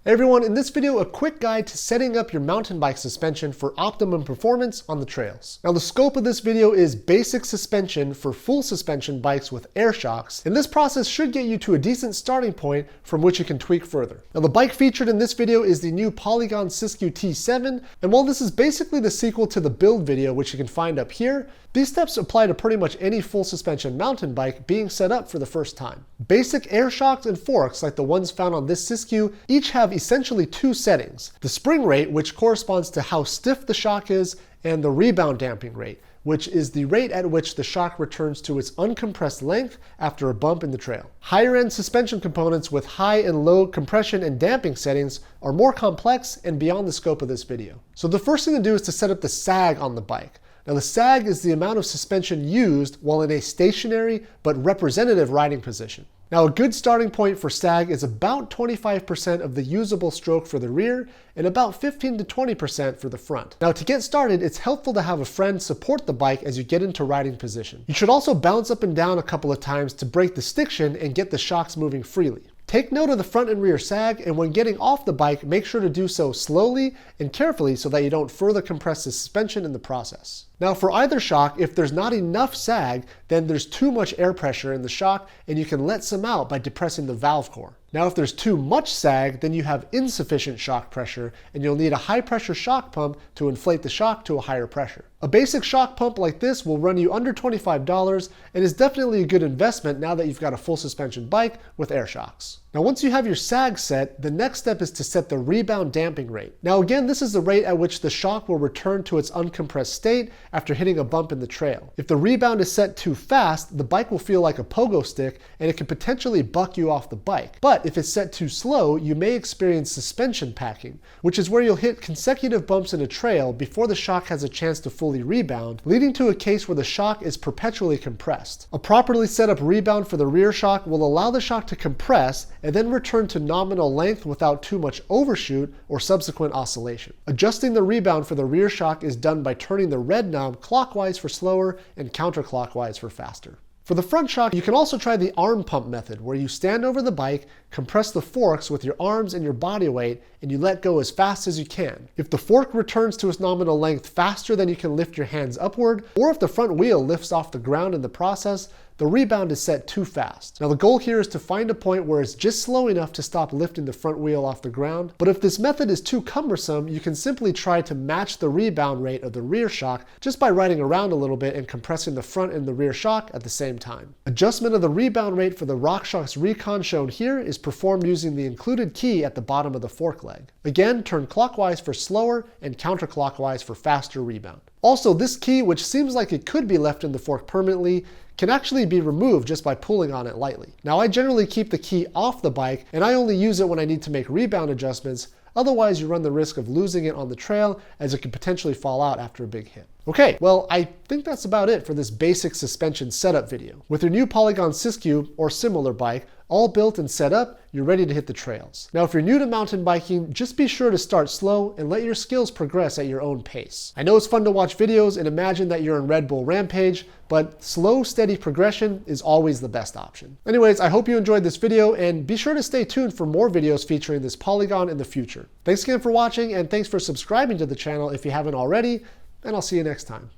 Hey everyone, in this video, a quick guide to setting up your mountain bike suspension for optimum performance on the trails. Now the scope of this video is basic suspension for full suspension bikes with air shocks, and this process should get you to a decent starting point from which you can tweak further. Now the bike featured in this video is the new Polygon Siskiu T7, and while this is basically the sequel to the build video, which you can find up here, these steps apply to pretty much any full suspension mountain bike being set up for the first time. Basic air shocks and forks, like the ones found on this Siskiu, each have essentially two settings: the spring rate, which corresponds to how stiff the shock is, and the rebound damping rate, which is the rate at which the shock returns to its uncompressed length after a bump in the trail. Higher end suspension components with high and low compression and damping settings are more complex and beyond the scope of this video. So the first thing to do is to set up the sag on the bike. Now the sag is the amount of suspension used while in a stationary but representative riding position. Now a good starting point for sag is about 25% of the usable stroke for the rear and about 15 to 20% for the front. Now to get started, it's helpful to have a friend support the bike as you get into riding position. You should also bounce up and down a couple of times to break the stiction and get the shocks moving freely. Take note of the front and rear sag, and when getting off the bike, make sure to do so slowly and carefully so that you don't further compress the suspension in the process. Now for either shock, if there's not enough sag, then there's too much air pressure in the shock and you can let some out by depressing the valve core. Now if there's too much sag, then you have insufficient shock pressure and you'll need a high pressure shock pump to inflate the shock to a higher pressure. A basic shock pump like this will run you under $25 and is definitely a good investment now that you've got a full suspension bike with air shocks. Now once you have your sag set, the next step is to set the rebound damping rate. Now again, this is the rate at which the shock will return to its uncompressed state after hitting a bump in the trail. If the rebound is set too fast, the bike will feel like a pogo stick and it can potentially buck you off the bike. But if it's set too slow, you may experience suspension packing, which is where you'll hit consecutive bumps in a trail before the shock has a chance to fully rebound, leading to a case where the shock is perpetually compressed. A properly set up rebound for the rear shock will allow the shock to compress and then return to nominal length without too much overshoot or subsequent oscillation. Adjusting the rebound for the rear shock is done by turning the red knob clockwise for slower and counterclockwise for faster. For the front shock, you can also try the arm pump method, where you stand over the bike, compress the forks with your arms and your body weight, and you let go as fast as you can. If the fork returns to its nominal length faster than you can lift your hands upward, or if the front wheel lifts off the ground in the process, the rebound is set too fast. Now the goal here is to find a point where it's just slow enough to stop lifting the front wheel off the ground, but if this method is too cumbersome, you can simply try to match the rebound rate of the rear shock just by riding around a little bit and compressing the front and the rear shock at the same time. Adjustment of the rebound rate for the RockShox Recon shown here is performed using the included key at the bottom of the fork leg. Again, turn clockwise for slower and counterclockwise for faster rebound. Also, this key, which seems like it could be left in the fork permanently, can actually be removed just by pulling on it lightly. Now I generally keep the key off the bike and I only use it when I need to make rebound adjustments. Otherwise, you run the risk of losing it on the trail, as it could potentially fall out after a big hit. Okay, well, I think that's about it for this basic suspension setup video. With your new Polygon Siskiu or similar bike, all built and set up, you're ready to hit the trails. Now, if you're new to mountain biking, just be sure to start slow and let your skills progress at your own pace. I know it's fun to watch videos and imagine that you're in Red Bull Rampage, but slow, steady progression is always the best option. Anyways, I hope you enjoyed this video, and be sure to stay tuned for more videos featuring this Polygon in the future. Thanks again for watching, and thanks for subscribing to the channel if you haven't already, and I'll see you next time.